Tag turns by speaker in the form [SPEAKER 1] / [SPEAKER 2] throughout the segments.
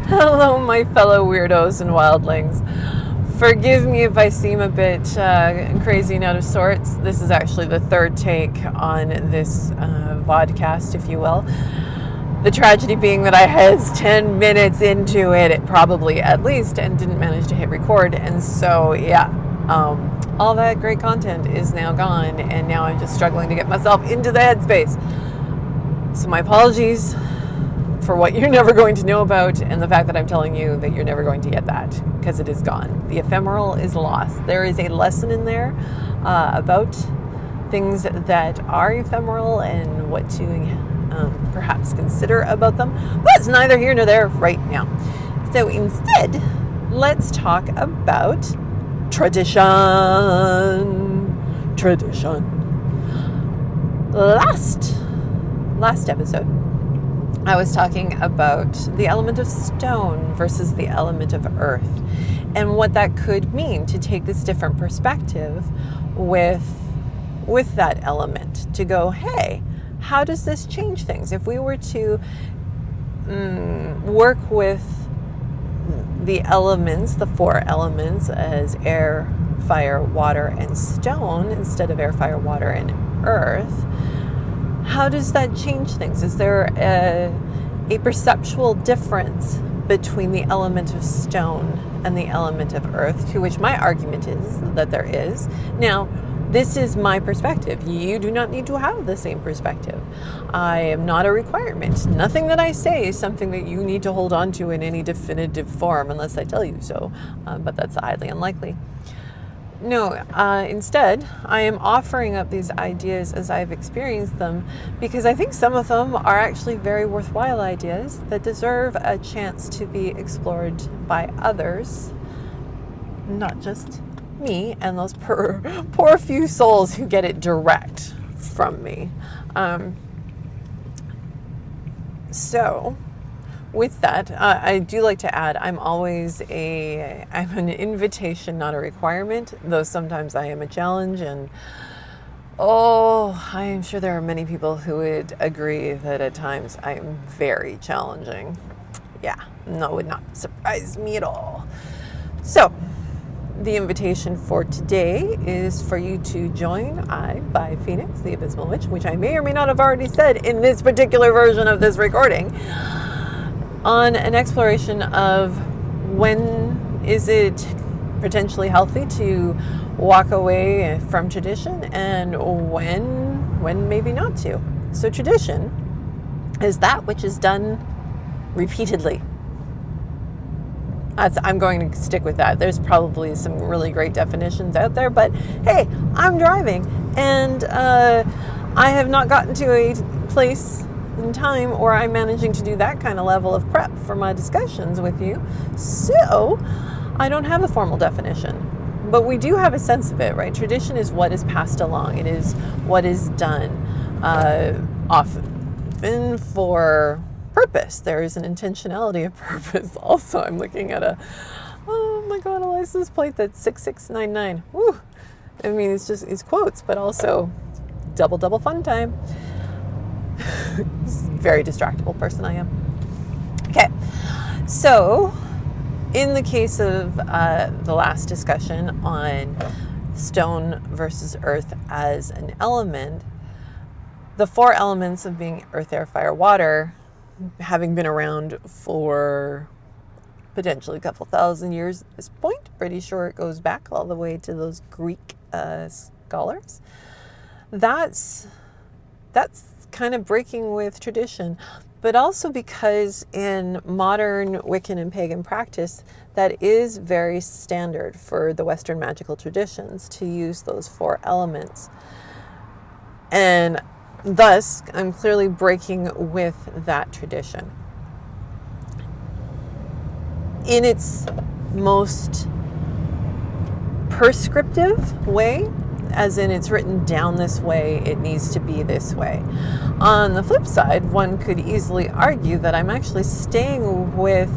[SPEAKER 1] Hello, my fellow weirdos and wildlings. Forgive me if I seem a bit crazy and out of sorts. This is actually the third take on this vodcast, if you will. The tragedy being that I was 10 minutes into it, probably at least, and didn't manage to hit record. And so, all that great content is now gone, and now I'm just struggling to get myself into the headspace. So my apologies for what you're never going to know about, and the fact that I'm telling you that you're never going to get that, because it is gone. The ephemeral is lost. There is a lesson in there about things that are ephemeral and what to perhaps consider about them, but it's neither here nor there right now. So instead, let's talk about tradition. Last episode, I was talking about the element of stone versus the element of earth, and what that could mean to take this different perspective with that element, to go, hey, how does this change things? If we were to work with the elements, the four elements, as air, fire, water, and stone, instead of air, fire, water, and earth, how does that change things? Is there a perceptual difference between the element of stone and the element of earth? To which my argument is that there is. Now, this is my perspective. You do not need to have the same perspective. I am not a requirement. Nothing that I say is something that you need to hold on to in any definitive form unless I tell you so, but that's highly unlikely. No, instead, I am offering up these ideas as I've experienced them, because I think some of them are actually very worthwhile ideas that deserve a chance to be explored by others, not just me and those poor few souls who get it direct from me. So with that, I do like to add, I'm an invitation, not a requirement, though sometimes I am a challenge. And I am sure there are many people who would agree that at times I am very challenging. Yeah, no, would not surprise me at all. So the invitation for today is for you to join I by Phoenix, the Abysmal Witch, which I may or may not have already said in this particular version of this recording, on an exploration of when is it potentially healthy to walk away from tradition, and when maybe not to. So tradition is that which is done repeatedly. I'm going to stick with that. There's probably some really great definitions out there, but hey, I'm driving, and I have not gotten to a place in time or I'm managing to do that kind of level of prep for my discussions with you. So I don't have a formal definition, but we do have a sense of it, right? Tradition is what is passed along. It is what is done, often for purpose. There is an intentionality of purpose. Also, I'm looking at a license plate that's 6699. Woo! I mean, it's quotes, but also double fun time. Very distractible person I am. Okay, so in the case of the last discussion on stone versus earth as an element, the four elements of being earth, air, fire, water, having been around for potentially a couple thousand years at this point, pretty sure it goes back all the way to those Greek scholars. That's kind of breaking with tradition, but also because in modern Wiccan and pagan practice, that is very standard for the Western magical traditions to use those four elements. And thus, I'm clearly breaking with that tradition. In its most prescriptive way, as in it's written down this way, it needs to be this way. On the flip side, one could easily argue that I'm actually staying with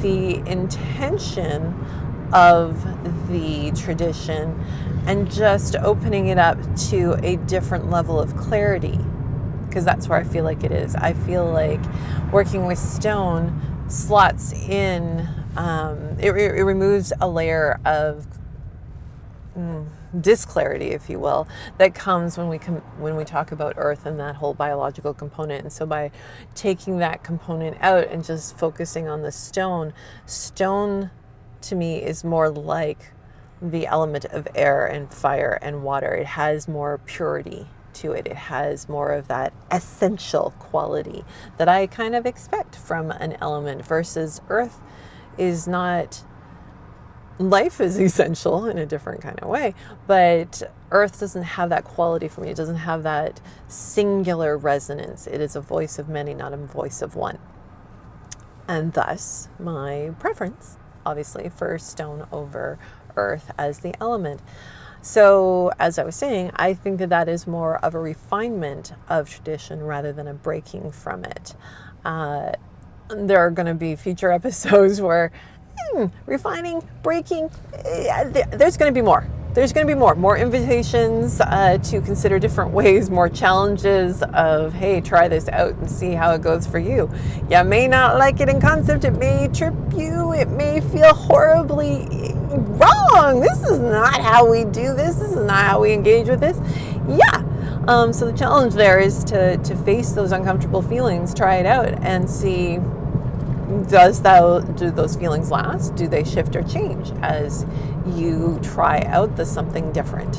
[SPEAKER 1] the intention of the tradition and just opening it up to a different level of clarity, because that's where I feel like it is. I feel like working with stone slots in, it removes a layer of disclarity, if you will, that comes when we talk about earth and that whole biological component. And so by taking that component out and just focusing on the stone to me is more like the element of air and fire and water. It has more purity to it. It has more of that essential quality that I kind of expect from an element, versus earth is not. Life is essential in a different kind of way, but earth doesn't have that quality for me. It doesn't have that singular resonance. It is a voice of many, not a voice of one. And thus, my preference, obviously, for stone over earth as the element. So, as I was saying, I think that is more of a refinement of tradition rather than a breaking from it. There are going to be future episodes where refining, breaking, there's going to be more. There's going to be more invitations to consider different ways, more challenges of, hey, try this out and see how it goes for you. You may not like it in concept. It may trip you. It may feel horribly wrong. This is not how we do this. This is not how we engage with this. Yeah. So the challenge there is to face those uncomfortable feelings, try it out, and see, do those feelings last? Do they shift or change as you try out the something different,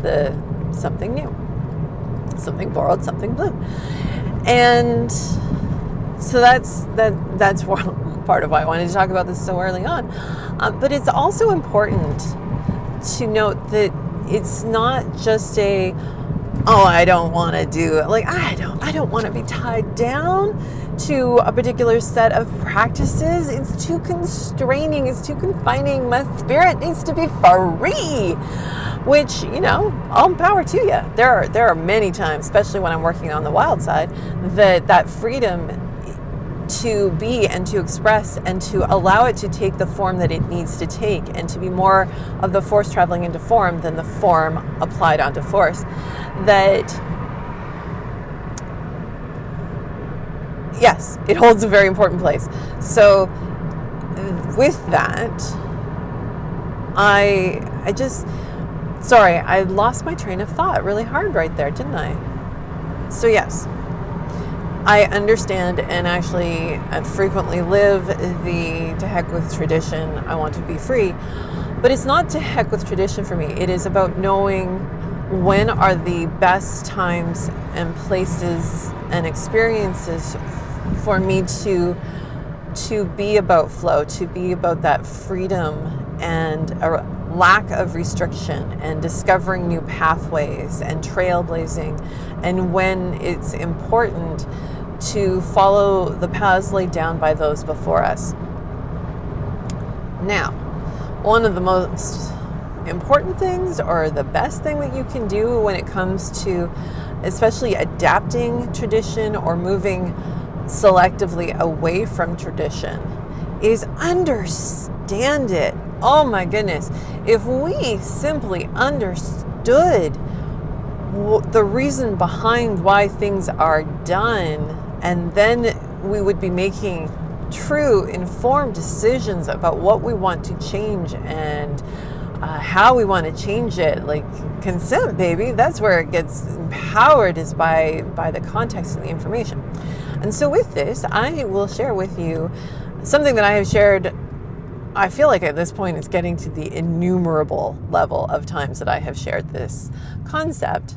[SPEAKER 1] the something new, something borrowed, something blue? And so that's part of why I wanted to talk about this so early on. But it's also important to note that it's not just I don't want to do it. Like, I don't want to be tied down to a particular set of practices. It's too constraining. It's too confining. My spirit needs to be free, which, all power to you. There are many times, especially when I'm working on the wild side, that freedom to be and to express and to allow it to take the form that it needs to take, and to be more of the force traveling into form than the form applied onto force. That, yes, it holds a very important place. So with that, I lost my train of thought really hard right there, didn't I? So yes, I understand and actually frequently live the to heck with tradition, I want to be free. But it's not to heck with tradition for me. It is about knowing when are the best times and places and experiences for me to be about flow, to be about that freedom and a lack of restriction and discovering new pathways and trailblazing, and when it's important to follow the paths laid down by those before us. Now, one of the most important things, or the best thing that you can do when it comes to especially adapting tradition or moving selectively away from tradition, is understand it. Oh my goodness. If we simply understood the reason behind why things are done, and then we would be making true, informed decisions about what we want to change and how we want to change it. Like consent, baby, that's where it gets empowered, is by the context and the information. And so with this, I will share with you something that I have shared. I feel like at this point it's getting to the innumerable level of times that I have shared this concept,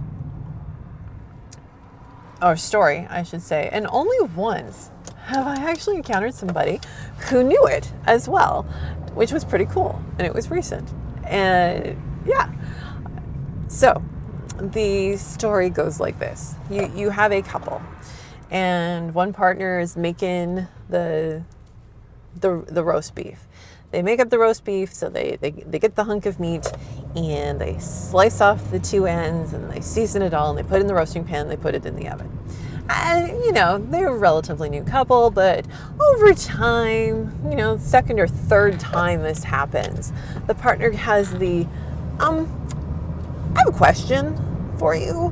[SPEAKER 1] or story, I should say. And only once have I actually encountered somebody who knew it as well, which was pretty cool. And it was recent. And yeah. So the story goes like this. You have a couple, and one partner is making the roast beef. They make up the roast beef, so they get the hunk of meat, and they slice off the two ends, and they season it all, and they put it in the roasting pan, and they put it in the oven. And, they're a relatively new couple, but over time, second or third time this happens, the partner has I have a question. for you.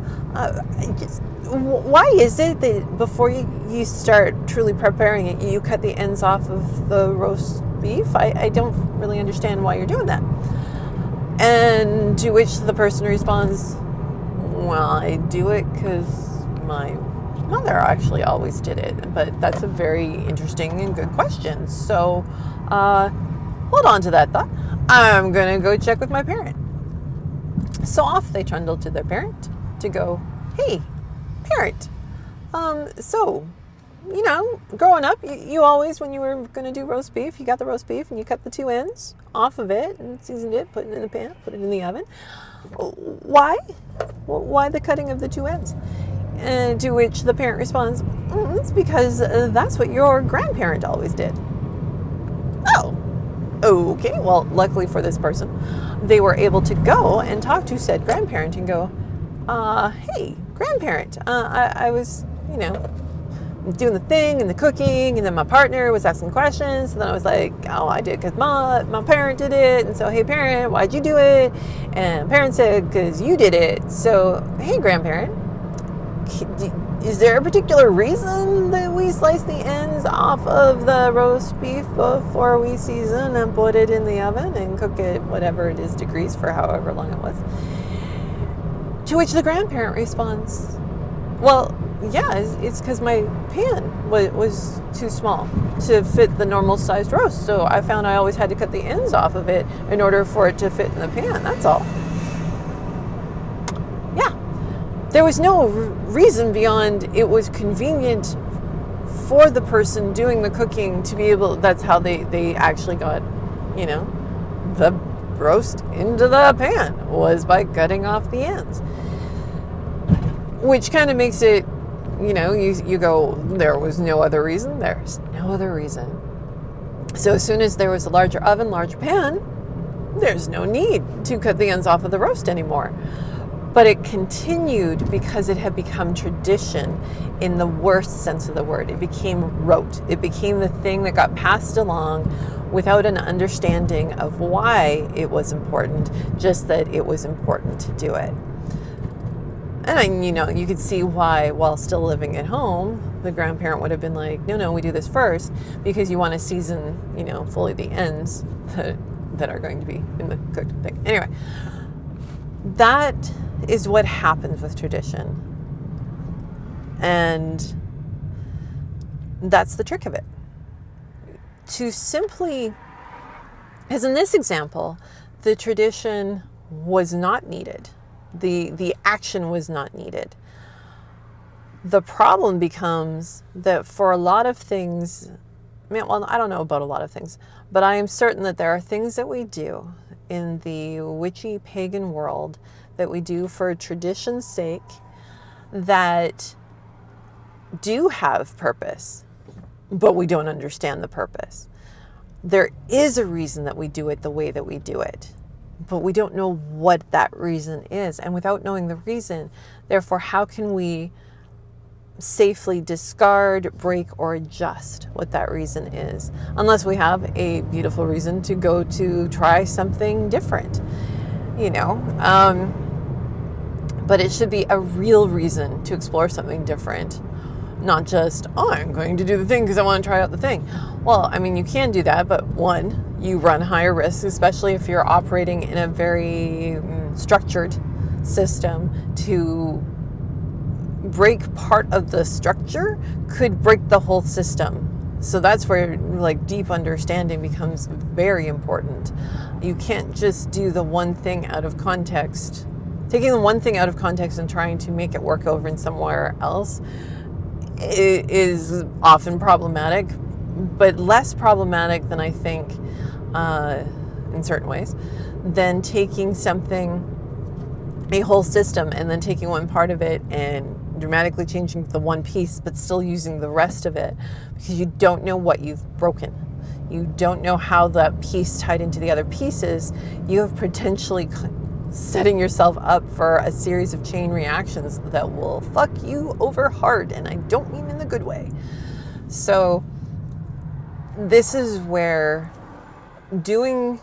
[SPEAKER 1] Why is it that before you start truly preparing it, you cut the ends off of the roast beef? I don't really understand why you're doing that. And to which the person responds, well, I do it because my mother actually always did it. But that's a very interesting and good question. So hold on to that thought. I'm going to go check with my parent. So off they trundle to their parent to go, hey, parent, so, growing up, you always, when you were going to do roast beef, you got the roast beef and you cut the two ends off of it and seasoned it, put it in the pan, put it in the oven. Why? Why the cutting of the two ends? And to which the parent responds, it's because that's what your grandparent always did. Oh, okay. Well, luckily for this person, they were able to go and talk to said grandparent and go, hey, grandparent, I was, doing the thing and the cooking, and then my partner was asking questions, and then I was like, oh, I did because my parent did it, and so, hey, parent, why'd you do it? And parent said, because you did it. So, hey, grandparent, is there a particular reason that we slice the ends off of the roast beef before we season and put it in the oven and cook it whatever it is degrees for however long it was? To which the grandparent responds, well, yeah, it's because my pan was too small to fit the normal sized roast. So I found I always had to cut the ends off of it in order for it to fit in the pan. That's all. Yeah. There was no reason beyond it was convenient for the person doing the cooking to be able, that's how they actually got, the roast into the pan, was by cutting off the ends. Which kind of makes it, you go, there was no other reason. There's no other reason. So as soon as there was a larger oven, larger pan, there's no need to cut the ends off of the roast anymore. But it continued because it had become tradition in the worst sense of the word. It became rote. It became the thing that got passed along without an understanding of why it was important, just that it was important to do it. And you could see why, while still living at home, the grandparent would have been like, no, we do this first because you want to season, fully the ends that are going to be in the cooked thing. Anyway, that is what happens with tradition. And that's the trick of it. To simply, as in this example, the tradition was not needed. The action was not needed. The problem becomes that for a lot of things, I don't know about a lot of things, but I am certain that there are things that we do in the witchy pagan world that we do for tradition's sake that do have purpose, but we don't understand the purpose. There is a reason that we do it the way that we do it, but we don't know what that reason is. And without knowing the reason, therefore, how can we safely discard, break, or adjust what that reason is? Unless we have a beautiful reason to go to try something different, but it should be a real reason to explore something different. Not just, I'm going to do the thing because I want to try out the thing. Well, you can do that, but one, you run higher risks, especially if you're operating in a very structured system. To break part of the structure could break the whole system. So that's where deep understanding becomes very important. You can't just do the one thing out of context. Taking the one thing out of context and trying to make it work over in somewhere else is often problematic, but less problematic than I think, in certain ways, than taking a whole system, and then taking one part of it and dramatically changing the one piece, but still using the rest of it, because you don't know what you've broken. You don't know how that piece tied into the other pieces. You have potentially setting yourself up for a series of chain reactions that will fuck you over hard, and I don't mean in the good way. So this is where doing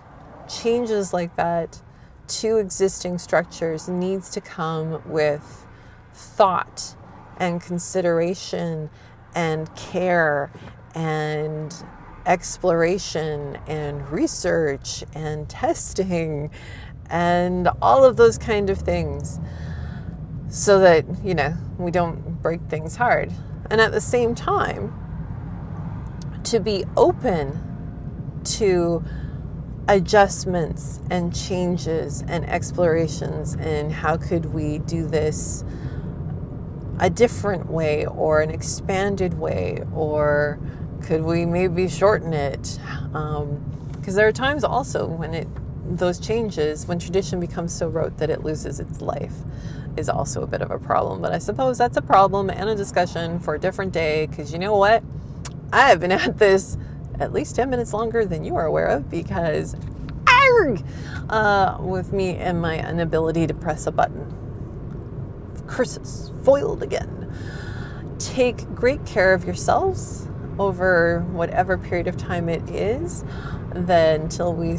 [SPEAKER 1] changes like that to existing structures needs to come with thought and consideration and care and exploration and research and testing and all of those kind of things, so that, we don't break things hard. And at the same time, to be open to adjustments and changes and explorations, and how could we do this a different way or an expanded way, or could we maybe shorten it? Because there are times also when those changes, when tradition becomes so rote that it loses its life, is also a bit of a problem. But I suppose that's a problem and a discussion for a different day, because you know what? I have been at this at least 10 minutes longer than you are aware of, because with me and my inability to press a button. Curses, foiled again. Take great care of yourselves over whatever period of time it is, then until we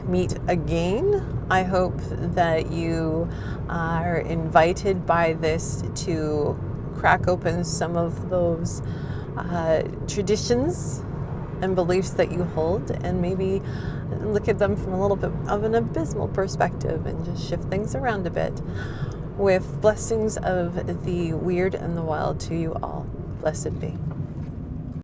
[SPEAKER 1] meet again. I hope that you are invited by this to crack open some of those traditions and beliefs that you hold, and maybe look at them from a little bit of an abysmal perspective and just shift things around a bit. With blessings of the weird and the wild to you all. Blessed be.